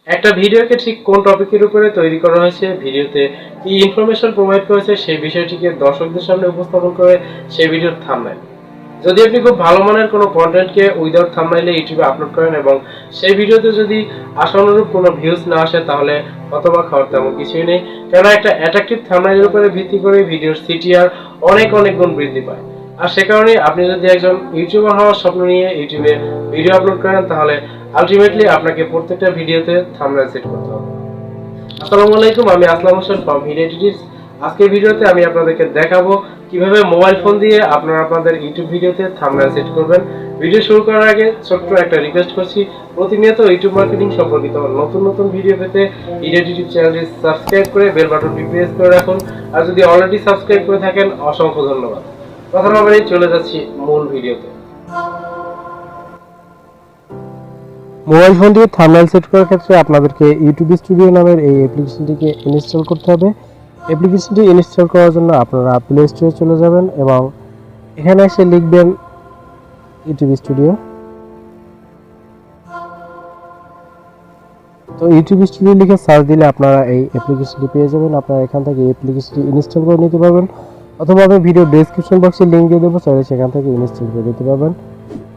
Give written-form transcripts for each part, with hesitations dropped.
একটা ভিডিওকে ঠিক কোন টপিকের উপরে তৈরি করা হয়েছে, ভিডিওতে কি ইনফরমেশন প্রোভাইড করেছে সেই বিষয়টিকে দর্শকদের সামনে উপস্থাপন করে সেই ভিডিওর থাম্বনেল। যদি আপনি খুব ভালো মানের কোনো কন্টেন্টকে উইদাউট থাম্বনেলে ইউটিউবে আপলোড করেন এবং সেই ভিডিওতে যদি আশানুরূপ কোনো ভিউজ না আসে, তাহলে হতবাক হওয়ার তেমন কিছুই নেই। কেননা একটা অ্যাট্রাকটিভ থাম্বনেলের উপরে ভিত্তি করে ভিডিওর সিটিআর অনেক গুণ বৃদ্ধি পায়। আর সে কারণে আপনি যদি একজন ইউটিউবার হওয়ার স্বপ্ন নিয়ে ইউটিউবে ভিডিও আপলোড করেন, তাহলে আলটিমেটলি আপনাকে প্রত্যেকটা ভিডিওতে থাম্বনেল সেট করতে হবে। আসসালামু আলাইকুম, আমি আসলাম হোসেন ফ্রম ভিডিও এডিটরস। আজকের ভিডিওতে আমি আপনাদেরকে দেখাবো কিভাবে মোবাইল ফোন দিয়ে আপনারা আপনাদের ইউটিউব ভিডিওতে থাম্বনেল সেট করবেন। ভিডিও শুরু করার আগে ছোট্ট একটা রিকোয়েস্ট করছি, প্রতিনিয়ত ইউটিউব মার্কেটিং সম্পর্কিত নতুন ভিডিও পেতে ভিডিও এডিটর চ্যানেলটি সাবস্ক্রাইব করে বেল বাটনটি প্রেস করে রাখুন। আর যদি অলরেডি সাবস্ক্রাইব করে থাকেন, অসংখ্য ধন্যবাদ। কথা না বাড়িয়ে চলে যাচ্ছি মূল ভিডিওতে। মোবাইল ফোন দিয়ে থাম্বনেল সেট করার ক্ষেত্রে আপনাদেরকে ইউটিউব স্টুডিও নামের এই অ্যাপ্লিকেশনটিকে ইনস্টল করতে হবে। অ্যাপ্লিকেশনটি ইনস্টল করার জন্য আপনারা প্লে স্টোরে চলে যাবেন এবং এখানে এসে লিখবেন ইউটিউব স্টুডিও। তো ইউটিউব স্টুডিও লিখে সার্চ দিলে আপনারা এই অ্যাপ্লিকেশনটি পেয়ে যাবেন। আপনারা এখান থেকে এই অ্যাপ্লিকেশনটি ইনস্টল করে নিতে পারবেন, অথবা আমি ভিডিও ডেসক্রিপশন বক্সে লিঙ্ক দিয়ে দেবো, চাইলে সেখান থেকে ইনস্টল করে নিতে পারবেন।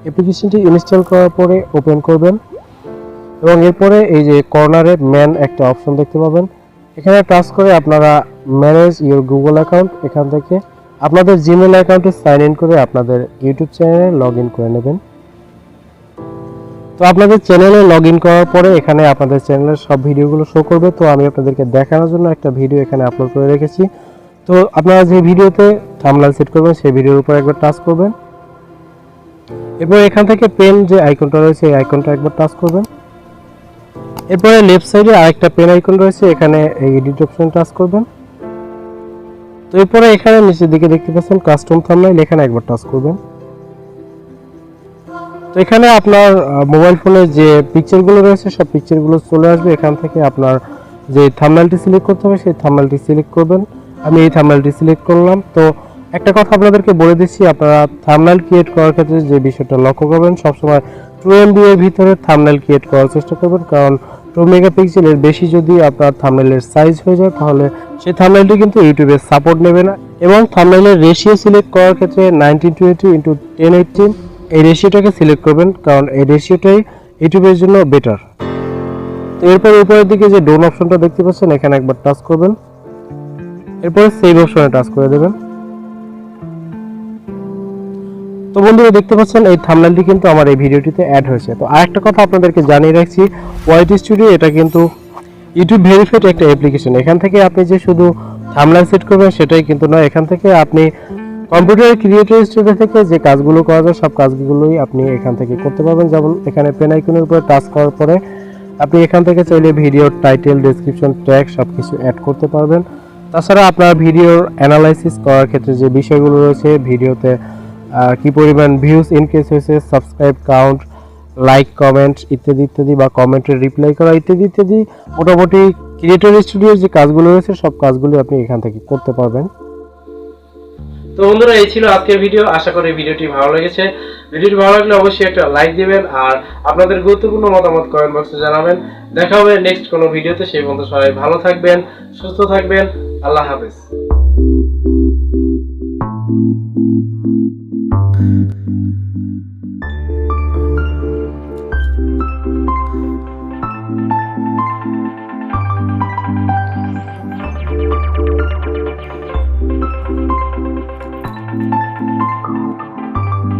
অ্যাপ্লিকেশনটি ইনস্টল করার পরে ওপেন করবেন এবং এরপরে এই যে কর্নারে ম্যান একটা অপশন দেখতে পাবেন, এখানে টাচ করে আপনারা ম্যানেজ ইউর গুগল অ্যাকাউন্ট, এখান থেকে আপনাদের জিমেল অ্যাকাউন্টে সাইন ইন করে আপনাদের ইউটিউব চ্যানেলে লগ ইন করে নেবেন। তো আপনাদের চ্যানেলে লগ ইন করার পরে এখানে আপনাদের চ্যানেলের সব ভিডিওগুলো শো করবে। তো আমি আপনাদেরকে দেখানোর জন্য একটা ভিডিও এখানে আপলোড করে রেখেছি। তো আপনারা যে ভিডিওতে থাম্বনেল সেট করবেন সেই ভিডিওর উপর একবার টাচ করবেন, এরপর এখান থেকে পেন যে আইকনটা রয়েছে এই আইকনটা একবার টাচ করবেন। এরপরে লেফট সাইডে আরেকটা পেন আইকন রয়েছে, এখানে এই এডিট অপশন টাচ করবেন। তো এরপরে এখানে নিচের দিকে দেখতে পাচ্ছেন কাস্টম থাম্বনেল, এখানে একবার টাচ করবেন। তো এখানে আপনার মোবাইল ফোনে যে পিকচারগুলো রয়েছে সব পিকচারগুলো চলে আসবে। এখান থেকে আপনার যে থাম্বনেলটি সিলেক্ট করতে হবে সেই থাম্বনেলটি সিলেক্ট করবেন। আমি এই থাম্বনেলটি সিলেক্ট করলাম। তো একটা কথা আপনাদেরকে বলে দিচ্ছি, আপনারা থাম্বনেল ক্রিয়েট করার ক্ষেত্রে যে বিষয়টা লক্ষ্য করবেন, সবসময় 2 MB এর ভিতরে থাম্বনেল ক্রিয়েট করার চেষ্টা করবেন, কারণ 2 মেগাপিক্সেলের বেশি যদি আপনার থাম্বনেলের সাইজ হয়ে যায় তাহলে সেই থাম্বনেলটি কিন্তু ইউটিউবে সাপোর্ট নেবে না। এবং থাম্বনেলের রেশিও সিলেক্ট করার ক্ষেত্রে 1920x1080 এই রেশিওটাকে সিলেক্ট করবেন, কারণ এই রেশিওটাই ইউটিউবের জন্য বেটার। তো এরপর উপরের দিকে যে ডোন অপশনটা দেখতে পাচ্ছেন এখানে একবার টাচ করবেন, এরপরে সেভ অপশনে টাচ করে দেবেন। তো বন্ধুরা দেখতে পাচ্ছেন এই থাম্বনেলটি কিন্তু আমার এই ভিডিওটিতে অ্যাড হয়েছে। তো আরেকটা কথা আপনাদেরকে জানিয়ে রাখছি, ওয়াইটি স্টুডিও এটা কিন্তু ইউটিউব ভেরিফাইড একটা অ্যাপ্লিকেশন। এখান থেকে আপনি যে শুধু থাম্বনেল সেট করবেন সেটাই কিন্তু নয়, এখান থেকে আপনি কম্পিউটার ক্রিয়েটর স্টুডিও থেকে যে কাজগুলো করা যায় সব কাজগুলোই আপনি এখান থেকে করতে পারবেন। যেমন এখানে পেন আইকনের উপরে টাচ করার পরে আপনি এখান থেকে চাইলে ভিডিওর টাইটেল, ডেসক্রিপশন, ট্যাগ সব কিছু অ্যাড করতে পারবেন। তাছাড়া আপনার ভিডিওর অ্যানালাইসিস করার ক্ষেত্রে যে বিষয়গুলো রয়েছে, ভিডিওতে কি পরিমাণ ভিউজ ইনক্রিজ হয়েছে, সাবস্ক্রাইব কাউন্ট, লাইক, কমেন্ট ইত্যাদি বা কমেন্টের রিপ্লাই করা ইত্যাদি মোটামুটি ক্রিয়েটর স্টুডিওর যে কাজগুলো রয়েছে সব কাজগুলো আপনি এখান থেকে করতে পারবেন। তো বন্ধুরা, এই ছিল আজকের ভিডিও। আশা করি ভিডিওটি ভালো লেগেছে। ভিডিওটি ভালো লাগলে অবশ্যই একটা লাইক দিবেন আর আপনাদের গুরুত্বপূর্ণ মতামত কমেন্ট বক্সে জানাবেন। দেখা হবে নেক্সট কোনো ভিডিওতে। সেই পর্যন্ত সবাই ভালো থাকবেন, সুস্থ থাকবেন। আল্লাহ হাফেজ।